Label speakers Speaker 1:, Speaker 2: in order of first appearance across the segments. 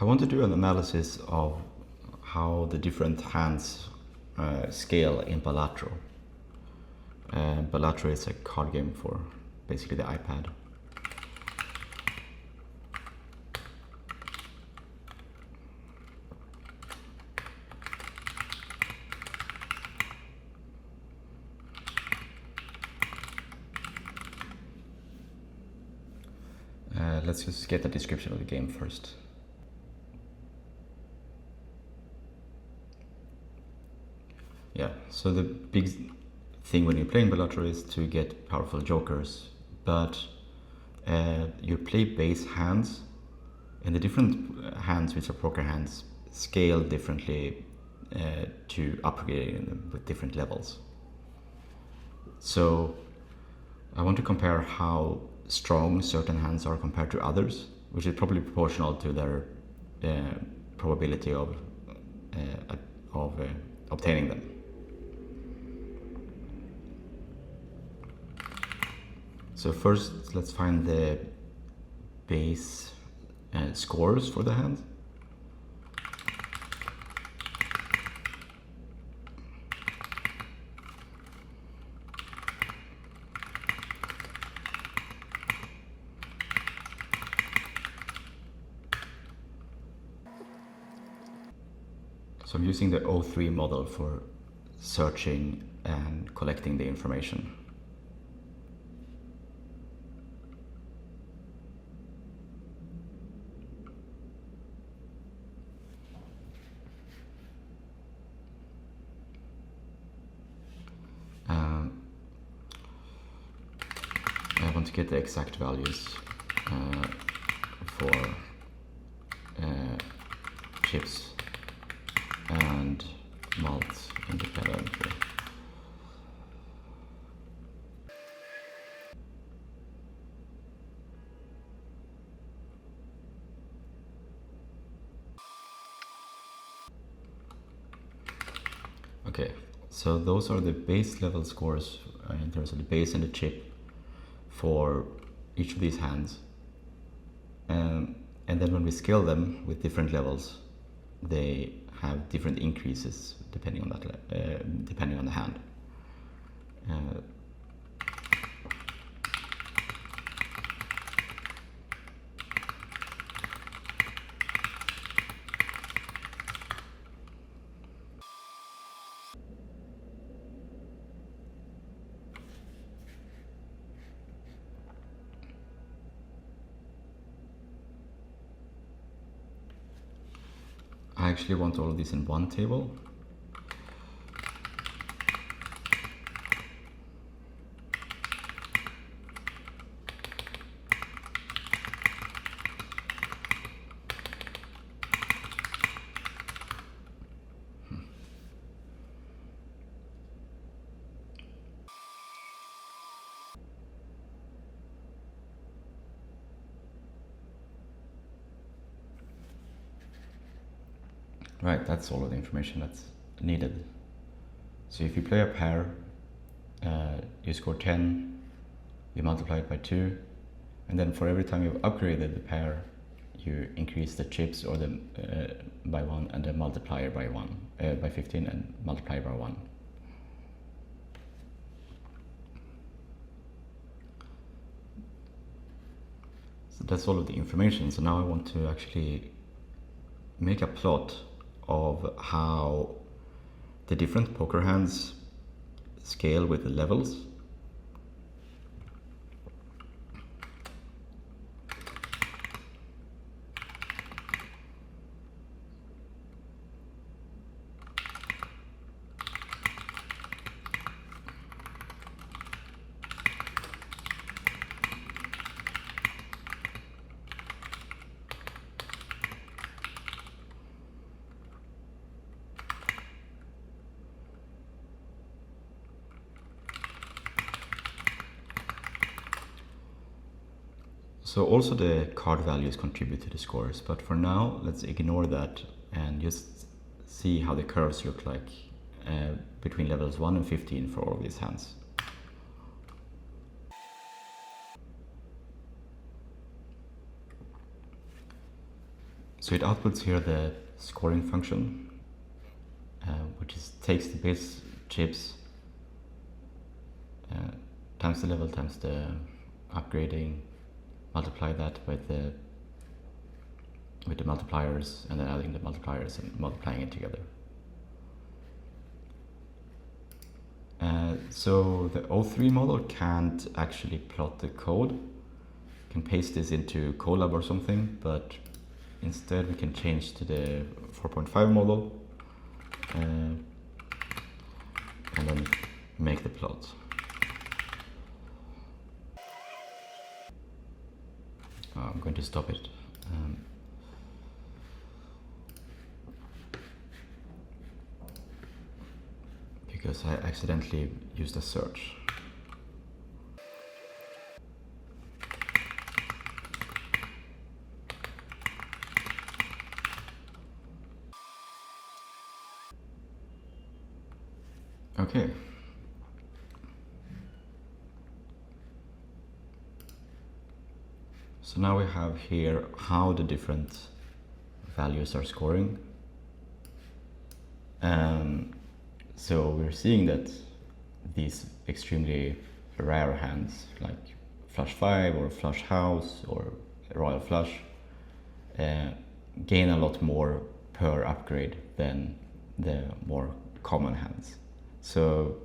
Speaker 1: I want to do an analysis of how the different hands scale in Balatro. Balatro is a card game for basically the iPad. Let's just get a description of the game first. Yeah, so the big thing when you're playing Balatro is to get powerful jokers, but you play base hands, and the different hands, which are poker hands, scale differently to upgrade them with different levels. So I want to compare how strong certain hands are compared to others, which is probably proportional to their probability of obtaining them. So first, let's find the base scores for the hands. So I'm using the O3 model for searching and collecting the information. I want to get the exact values for chips and malts independently. Okay, so those are the base level scores in terms of the base and the chip for each of these hands. And then when we scale them with different levels, they have different increases depending on that, depending on the hand. I actually want all of these in one table. Right, that's all of the information that's needed. So if you play a pair, you score 10, you multiply it by 2, and then for every time you've upgraded the pair, you increase the chips or the by 1 and the multiplier by 1, by 15 and multiplier by 1. So that's all of the information. So now I want to actually make a plot of how the different poker hands scale with the levels. So also the card values contribute to the scores, but for now let's ignore that and just see how the curves look like between levels 1 and 15 for all of these hands. So it outputs here the scoring function, which takes the base chips times the level times the upgrading, multiply that with the multipliers, and then adding the multipliers and multiplying it together. So the O3 model can't actually plot the code. You can paste this into Colab or something, but instead we can change to the 4.5 model and then make the plot. I'm going to stop it. Because I accidentally used a search. Okay. So now we have here how the different values are scoring. So we're seeing that these extremely rare hands like flush 5 or flush house or royal flush gain a lot more per upgrade than the more common hands. So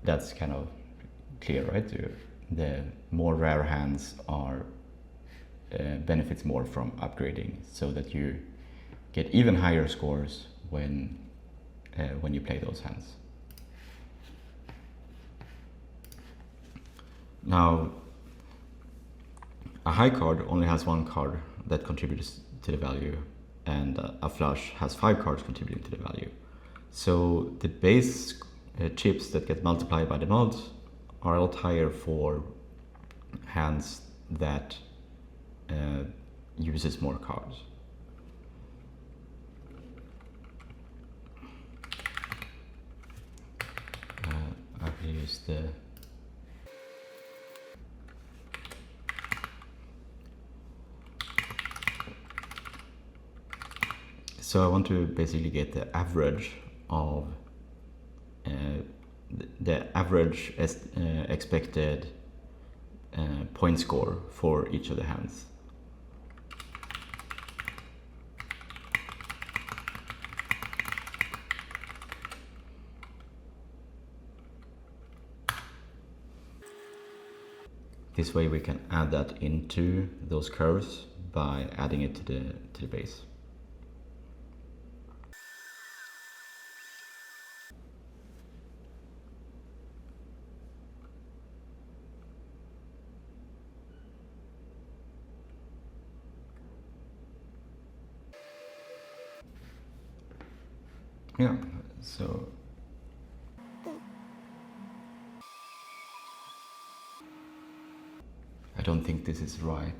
Speaker 1: that's kind of clear, right? The more rare hands are benefits more from upgrading, so that you get even higher scores when you play those hands. Now, a high card only has one card that contributes to the value, and a flush has 5 cards contributing to the value. So the base chips that get multiplied by the mods are a lot higher for hands that uses more cards. I will use the so I want to basically get the average of the average expected point score for each of the hands. This way we can add that into those curves by adding it to the base. Yeah, so I don't think this is right.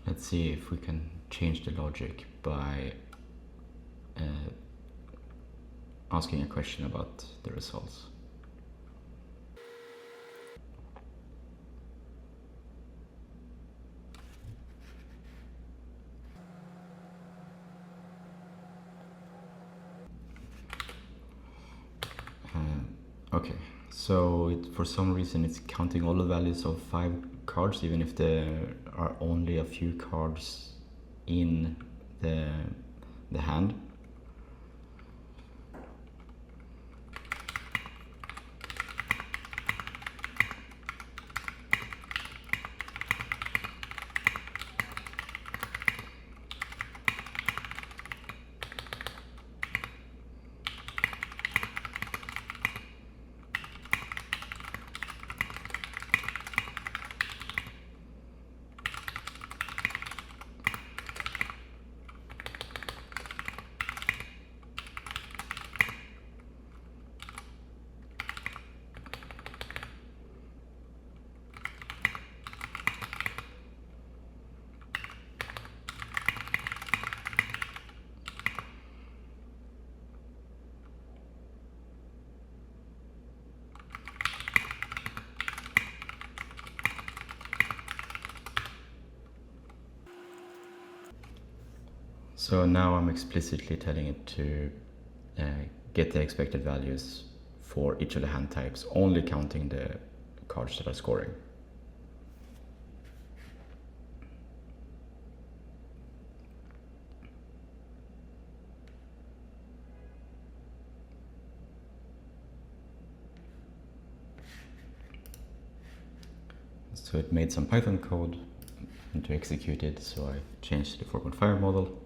Speaker 1: Let's see if we can change the logic by asking a question about the results. Okay, so for some reason it's counting all the values of 5 cards, even if there are only a few cards in the hand. So now I'm explicitly telling it to get the expected values for each of the hand types, only counting the cards that are scoring. So it made some Python code and to execute it, so I changed the 4.5 model.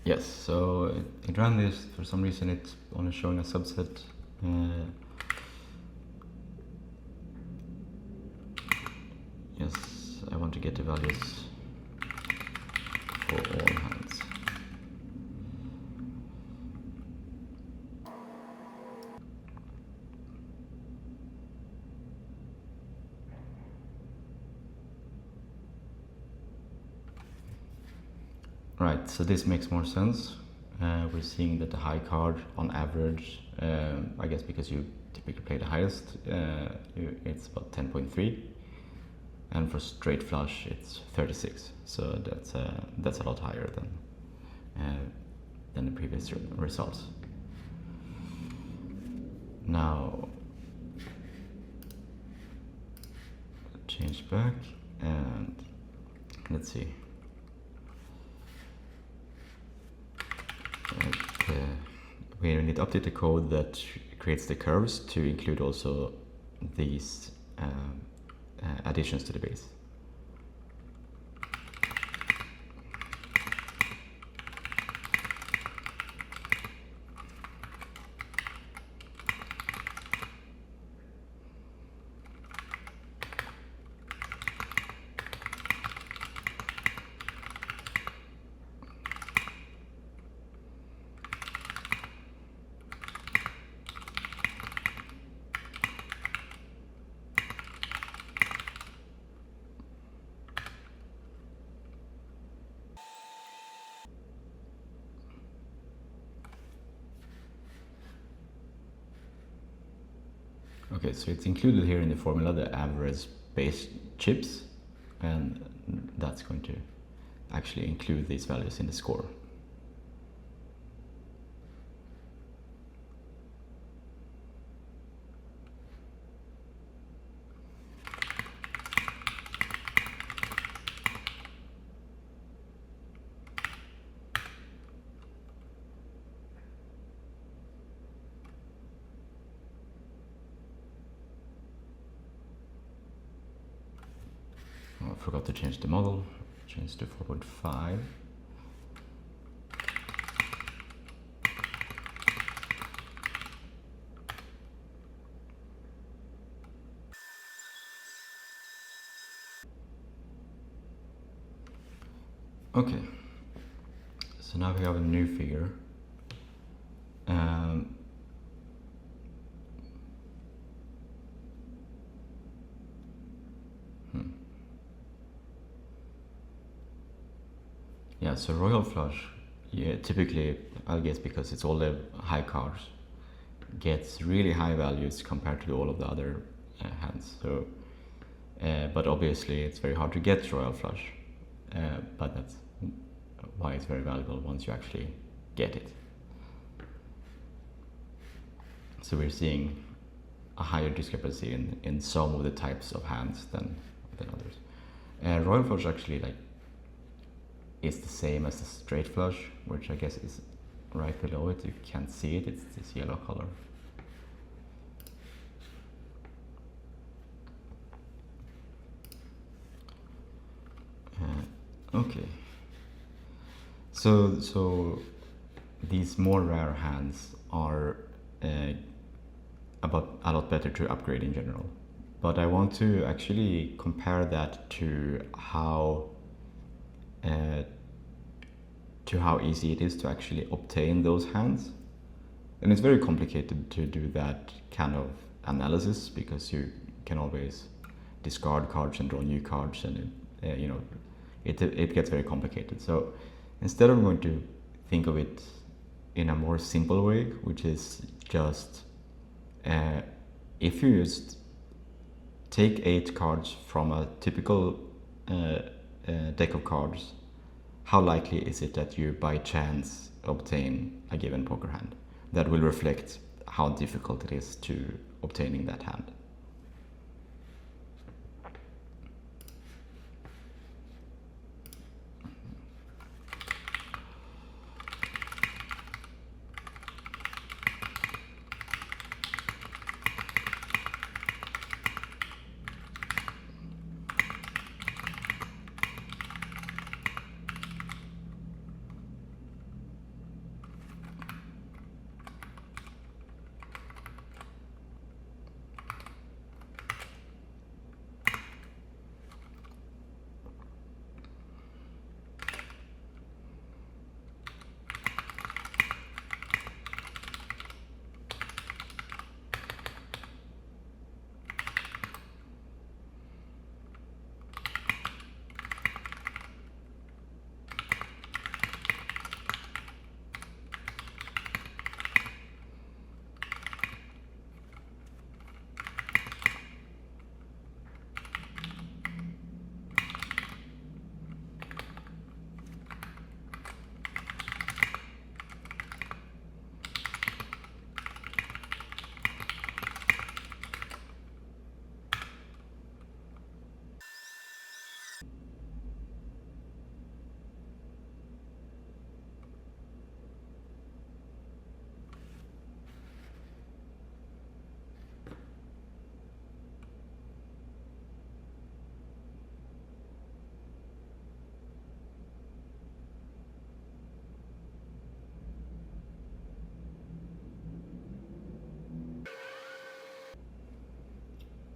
Speaker 1: Yes, so it ran this. For some reason it's only showing a subset. Yes, I want to get the values for all hands. Right, so this makes more sense. We're seeing that the high card on average, I guess because you typically play the highest, it's about 10.3. And for straight flush, it's 36. So that's a lot higher than the previous results. Now, change back and let's see. We need to update the code that creates the curves to include also these additions to the base. Okay, so it's included here in the formula, the average base chips, and that's going to actually include these values in the score. Oh, I forgot to change the model, change to 4.5. Okay, so now we have a new figure. Yeah, so royal flush, yeah, typically, I guess because it's all the high cards, gets really high values compared to all of the other hands. So, but obviously it's very hard to get royal flush, but that's why it's very valuable once you actually get it. So we're seeing a higher discrepancy in some of the types of hands than others. Royal flush actually is the same as the straight flush, which I guess is right below it. You can't see it, it's this yellow color. Okay. So these more rare hands are about a lot better to upgrade in general. But I want to actually compare that to how uh, to how easy it is to actually obtain those hands. And it's very complicated to do that kind of analysis because you can always discard cards and draw new cards, and it gets very complicated. So instead, I'm going to think of it in a more simple way, which is just if you just take 8 cards from a typical deck of cards, how likely is it that you by chance obtain a given poker hand? That will reflect how difficult it is to obtaining that hand.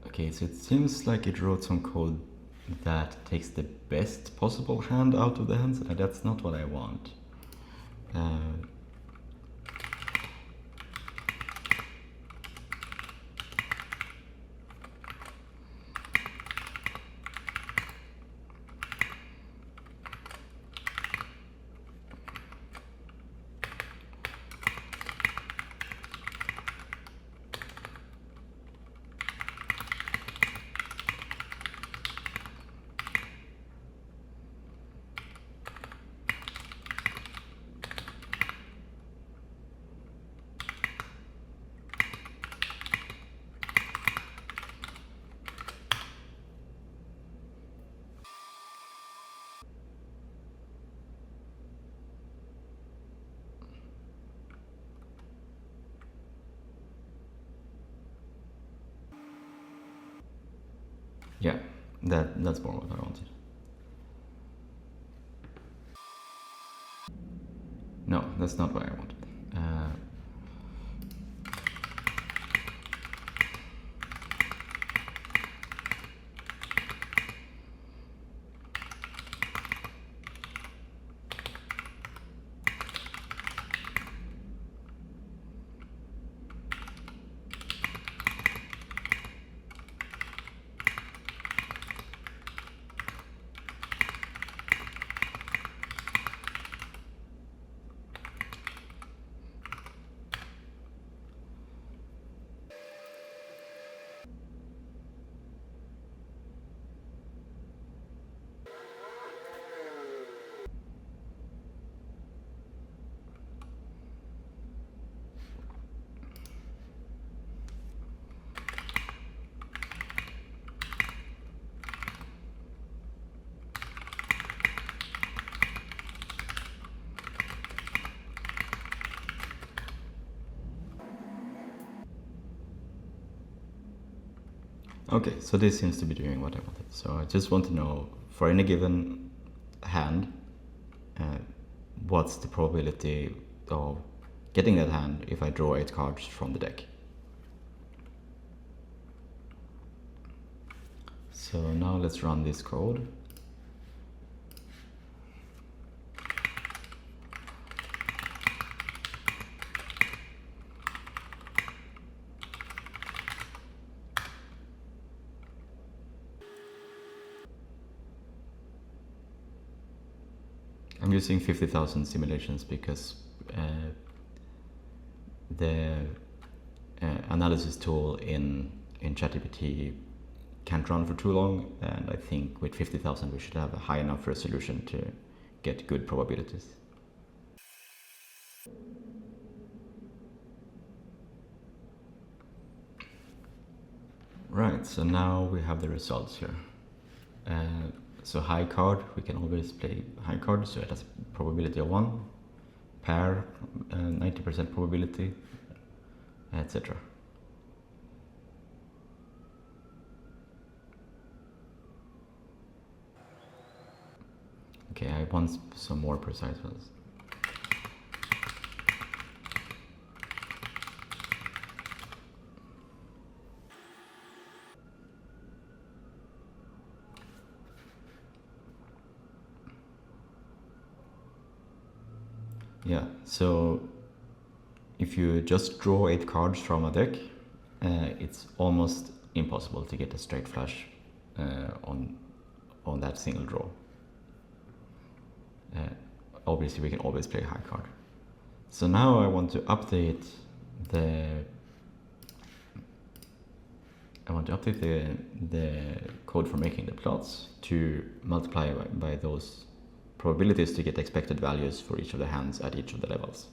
Speaker 1: Okay, so it seems like it wrote some code that takes the best possible hand out of the hands, and that's not what I want. Yeah, that's more what I wanted. No, that's not what I wanted. Okay, so this seems to be doing what I wanted. So I just want to know, for any given hand, what's the probability of getting that hand if I draw 8 cards from the deck. So now let's run this code. I'm using 50,000 simulations because the analysis tool in ChatGPT can't run for too long, and I think with 50,000 we should have a high enough resolution to get good probabilities. Right, so now we have the results here. So high card, we can always play high card, so it has a probability of 1. Pair, 90% probability, etc. Okay, I want some more precise ones. Yeah, so if you just draw 8 cards from a deck, it's almost impossible to get a straight flush on that single draw. Obviously we can always play high card. So now I want to update the code for making the plots to multiply by those probabilities to get expected values for each of the hands at each of the levels.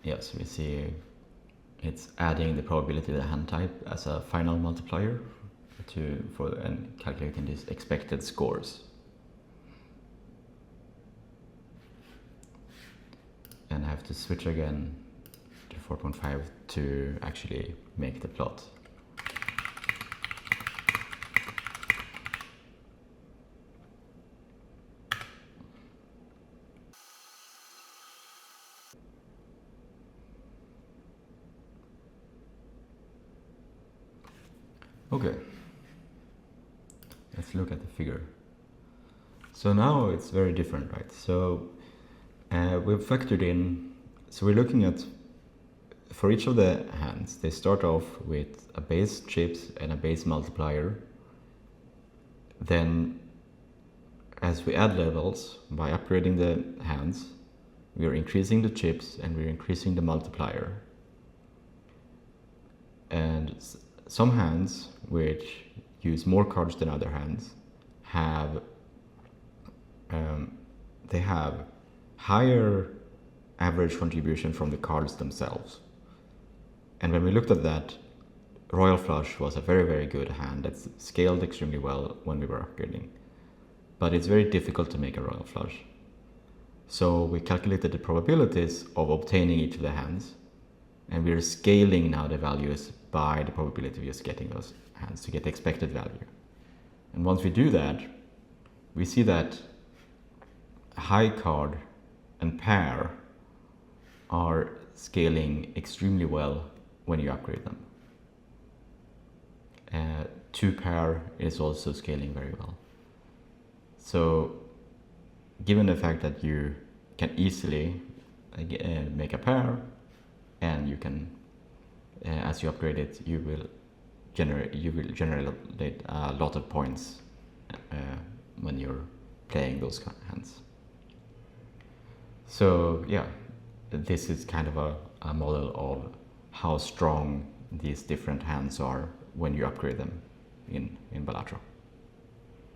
Speaker 1: Yes, we see it's adding the probability of the hand type as a final multiplier and calculating these expected scores. And I have to switch again to 4.5 to actually make the plot. Okay, let's look at the figure. So now it's very different, right? So we've factored in, so we're looking at, for each of the hands, they start off with a base chips and a base multiplier. Then as we add levels, by upgrading the hands, we're increasing the chips and we're increasing the multiplier. And some hands, which use more cards than other hands, have they have higher average contribution from the cards themselves. And when we looked at that, Royal Flush was a very, very good hand that's scaled extremely well when we were upgrading. But it's very difficult to make a Royal Flush. So we calculated the probabilities of obtaining each of the hands, and we're scaling now the values by the probability of just getting those hands to get the expected value. And once we do that, we see that high card and pair are scaling extremely well when you upgrade them. 2 pair is also scaling very well. So given the fact that you can easily make a pair, and you can, as you upgrade it, you will generate a lot of points when you're playing those hands. So yeah, this is kind of a model of how strong these different hands are when you upgrade them in Balatro.